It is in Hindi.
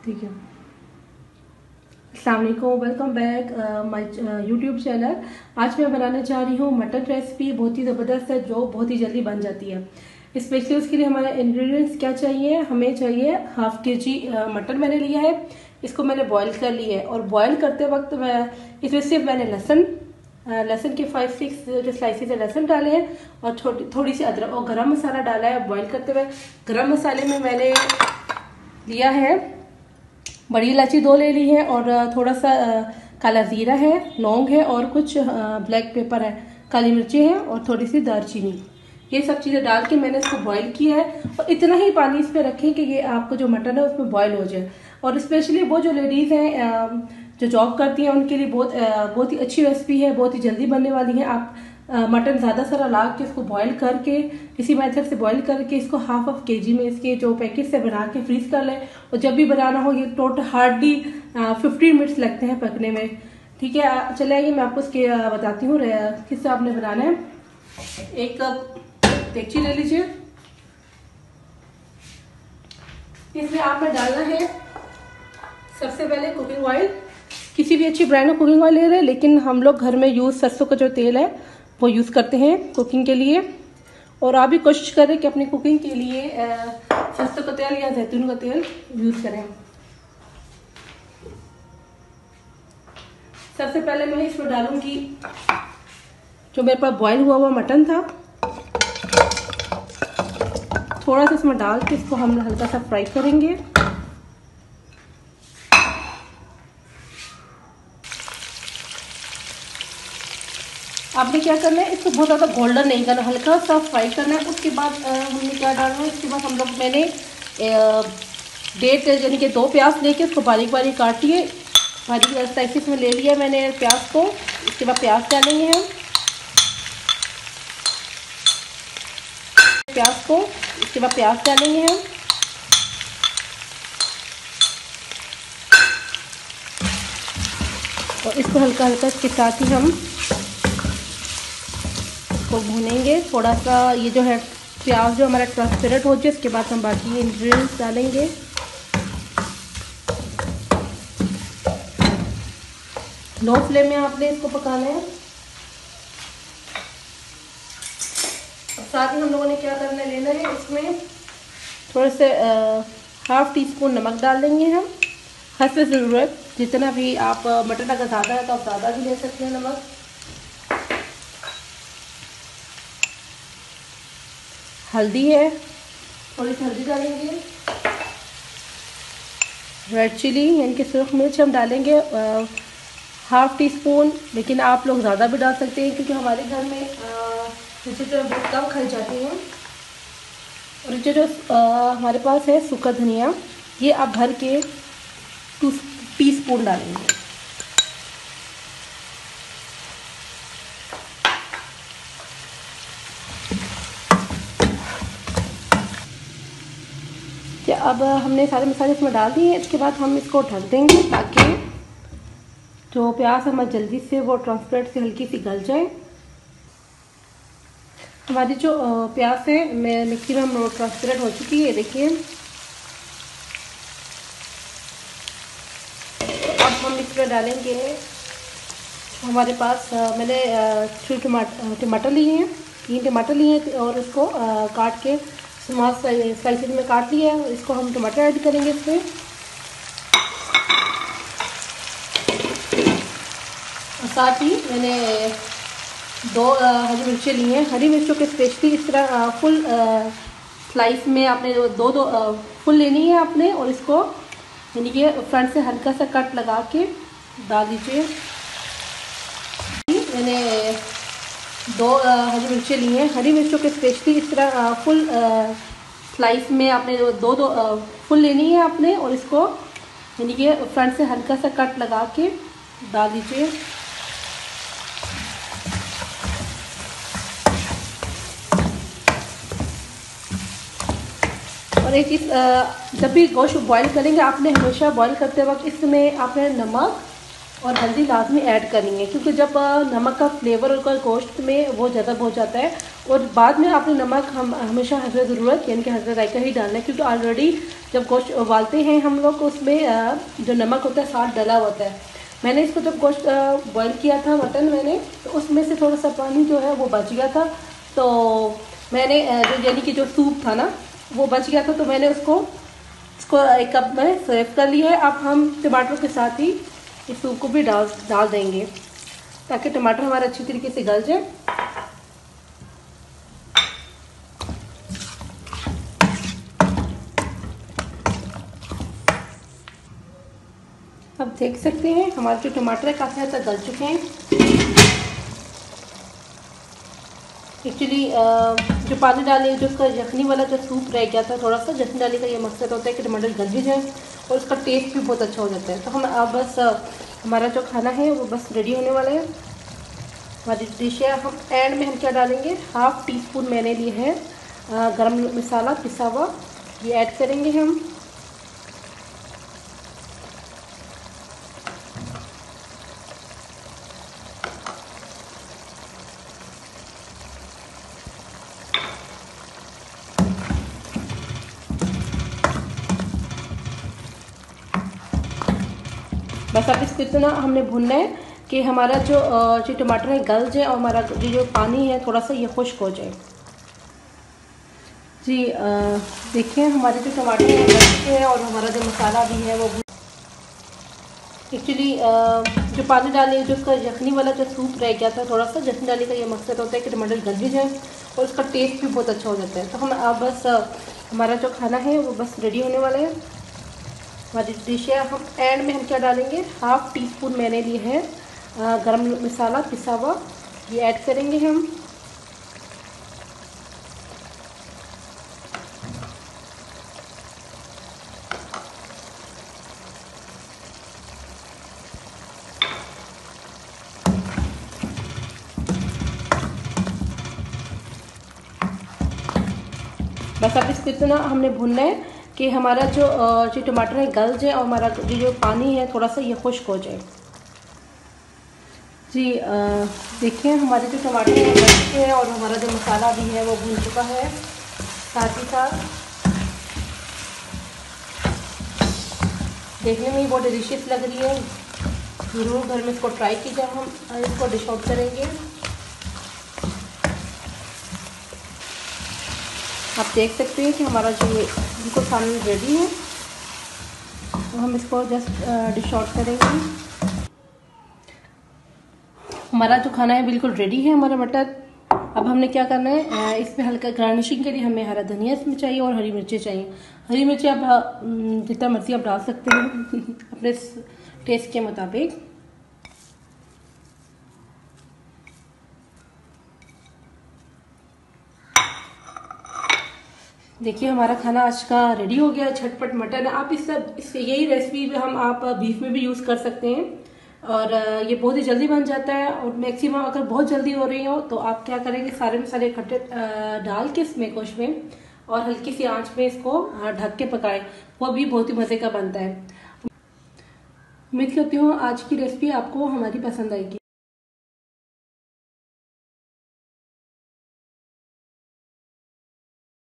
ठीक है। अस्सलाम वालेकुम, welcome back my YouTube channel. आज मैं बनाने जा रही हूँ मटन रेसिपी, बहुत ही ज़बरदस्त है जो बहुत ही जल्दी बन जाती है। स्पेशली उसके लिए हमारे इंग्रेडिएंट्स क्या चाहिए, हमें चाहिए हाफ के जी मटन मैंने लिया है। इसको मैंने बॉईल कर लिया है और बॉईल करते वक्त इसमें सिर्फ मैंने लहसुन के 5-6 जो स्लाइसेस है लहसुन डाले हैं और थोड़ी सी अदरक और गरम मसाला डाला है बॉईल करते हुए। गरम मसाले में मैंने लिया है बड़ी इलायची 2 ले ली है और थोड़ा सा काला ज़ीरा है, लौंग है और कुछ ब्लैक पेपर है, काली मिर्ची है और थोड़ी सी दालचीनी। ये सब चीज़ें डाल के मैंने इसको बॉईल किया है और इतना ही पानी इस पर रखें कि ये आपका जो मटन है उसमें बॉईल हो जाए। और स्पेशली वो जो लेडीज़ हैं जो जॉब करती हैं उनके लिए बहुत ही अच्छी रेसिपी है, बहुत ही जल्दी बनने वाली है। आप मटन ज़्यादा सारा ला के इसको बॉईल करके इसी मेथड से बॉईल करके इसको हाफ केजी में इसके जो पैकेट से बना के फ्रीज कर लें और जब भी बनाना हो ये टोटल हार्डली 15 मिनट्स लगते हैं पकने में। ठीक है, चले आइए मैं आपको इसके बताती हूँ किससे आपने बनाना है। एक कप देगची ले लीजिए, इसमें आपने डालना है सबसे पहले कुकिंग ऑयल। किसी भी अच्छी ब्रांड का कुकिंग ऑयल ले रहे हैं, लेकिन हम लोग घर में यूज़ सरसों का जो तेल है वो यूज़ करते हैं कुकिंग के लिए। और आप भी कोशिश करें कि अपनी कुकिंग के लिए सरसों का तेल या जैतून का तेल यूज़ करें। सबसे पहले मैं इसमें डालूंगी जो मेरे पास बॉईल हुआ मटन था, थोड़ा सा इसमें डाल के इसको हम हल्का सा फ्राई करेंगे। आपने क्या करना है, इसको बहुत ज़्यादा गोल्डन नहीं करना, हल्का सा फ्राई करना है। उसके बाद हमने क्या डालना है, इसके बाद मैंने 1.5 यानी कि 2 प्याज लेके उसको बारीक बारीक काट लिए, बारीक स्लाइसेस में ले लिया मैंने प्याज को। इसके बाद प्याज डालेंगे हम इसके बाद प्याज डालेंगे हम और इसको हल्का हल्का इसके साथ ही हम को भूनेंगे। थोड़ा सा ये जो है प्याज जो हमारा ट्रांसपेरेंट हो जाए, इसके बाद हम बाकी इंग्रेडिएंट्स डालेंगे। लो फ्लेम में आपने इसको पकाना है। और साथ ही हम लोगों ने क्या करना लेना है, इसमें थोड़े से हाफ टी स्पून नमक डाल देंगे हम, हस्ब ज़रूरत। जितना भी आप मटन अगर ज़्यादा है तो आप ज़्यादा भी ले सकते हैं नमक। हल्दी है और इस हल्दी डालेंगे। रेड चिली यानी कि सुर्ख मिर्च हम डालेंगे हाफ टी स्पून, लेकिन आप लोग ज़्यादा भी डाल सकते हैं क्योंकि हमारे घर में मिर्ची जो बहुत कम खाई जाती हैं। और जो हमारे पास है सूखा धनिया, ये आप भर के 2 टीस्पून डालेंगे। अब हमने सारे मसाले इसमें डाल दिए। इसके बाद हम इसको ढक देंगे ताकि जो प्याज हमारा जल्दी से वो ट्रांसपेरेंट से हल्की सी गल जाए। हमारी जो प्याज है मैक्सिमम ट्रांसपेरेंट हो चुकी है, देखिए। तो अब हम इसमें डालेंगे हमारे पास मैंने 3 टमाटर लिए हैं, 3 टमाटर लिए हैं और उसको काट के स्मॉल स्लाइसेस में काट लिया है। इसको हम टमाटर ऐड करेंगे इसमें। और साथ ही मैंने 2 हरी मिर्चें ली हैं। हरी मिर्चों के स्पेशली इस तरह फुल स्लाइस में आपने दो फुल लेनी है आपने, और इसको यानी कि फ्रंट से हल्का सा कट लगा के डाल दीजिए। मैंने 2 हरी मिर्चें ली हैं। हरी मिर्चों के स्पेशली इस तरह फुल स्लाइस में आपने दो फुल लेनी है आपने, और इसको यानी कि फ्रंट से हल्का सा कट लगा के डाल दीजिए। और एक चीज़, जब भी गोश्त बॉईल करेंगे आपने हमेशा बॉईल करते वक्त इसमें आपने नमक और हल्दी लाजमी ऐड करनी है, क्योंकि जब नमक का फ्लेवर और गोश्त में वो ज़्यादा हो जाता है। और बाद में आपने नमक हम हमेशा हसब ज़रूरत यानी कि हसब जायका ही डालना है, क्योंकि ऑलरेडी जब गोश्त उबालते हैं हम लोग उसमें जो नमक होता है साथ डला होता है। मैंने इसको जब गोश्त बॉईल किया था मटन मैंने, तो उसमें से थोड़ा सा पानी जो है वो बच गया था, तो मैंने यानी कि जो सूप था ना वो बच गया था, तो मैंने इसको एक कप में सर्व कर लिया है। अब हम टमाटर के साथ ही इस सूप को भी डाल देंगे, ताकि टमाटर हमारे अच्छी तरीके से गल जाए। अब देख सकते हैं हमारे जो टमाटर है काफ़ी हद तक गल चुके हैं। एक्चुअली जो पानी डालें, जो उसका यखनी वाला जो सूप रह गया था, थोड़ा सा यखनी डालने का ये मकसद होता है कि टमाटर गल भी जाए और उसका टेस्ट भी बहुत अच्छा हो जाता है। तो हम अब बस हमारा जो खाना है वो बस रेडी होने वाला है। हमारी डिश है, हम एंड में हम क्या डालेंगे, 1/2 टीस्पून मैंने लिए है गरम मसाला पिसा हुआ, ये ऐड करेंगे हम। बस अब इसको इतना हमने भूनना है कि हमारा जो टमाटर है गल जाए और हमारा जो पानी है थोड़ा सा ये खुश्क हो जाए। जी देखिए हमारे जो टमाटर हैं गल चुके हैं और हमारा जो मसाला भी है वो एक्चुअली जो पानी डालें, जो उसका यखनी वाला जो सूप रह गया था, थोड़ा सा यखनी डालने का ये मकसद होता है कि टमाटर गल भी जाए और उसका टेस्ट भी बहुत अच्छा हो जाता है। तो हम अब बस हमारा जो खाना है वो बस रेडी होने वाला है। हमारी डिश है, हम एंड में हम क्या डालेंगे, 1/2 टीस्पून मैंने लिए है गरम मसाला पिसा हुआ, ये ऐड करेंगे हम। बस अब इसको इतना हमने भूनना है कि हमारा जो टमाटर है गल जाए और हमारा जो पानी है थोड़ा सा ये खुश्क हो जाए। जी देखिए हमारे जो टमाटर हैं गल चुके हैं और हमारा जो मसाला भी है वो भून चुका है। साथ ही साथ देखने में ही बहुत डिलीशियस लग रही है। ज़रूर घर में इसको ट्राई कीजिए। हम इसको डिश आउट करेंगे। आप देख सकते हैं कि हमारा जो बिल्कुल खाना रेडी है, तो हम इसको जस्ट डिश आउट करेंगे। हमारा जो खाना है बिल्कुल रेडी है हमारा मटर। अब हमने क्या करना है, इस पे हल्का गार्निशिंग के लिए हमें हरा धनिया इसमें चाहिए और हरी मिर्चें चाहिए। हरी मिर्चें आप जितना मर्जी आप डाल सकते हैं अपने टेस्ट के मुताबिक। देखिए हमारा खाना आज का रेडी हो गया, झटपट मटन। आप इस यही रेसिपी भी आप बीफ में भी यूज़ कर सकते हैं और ये बहुत ही जल्दी बन जाता है। और मैक्सिमम अगर बहुत जल्दी हो रही हो तो आप क्या करेंगे, सारे मसाले इकट्ठे डाल के इसमें गोश्त में और हल्की सी आंच में इसको ढक के पकाएं, वो भी बहुत ही मज़े का बनता है। उम्मीद करती हूँ आज की रेसिपी आपको हमारी पसंद आएगी।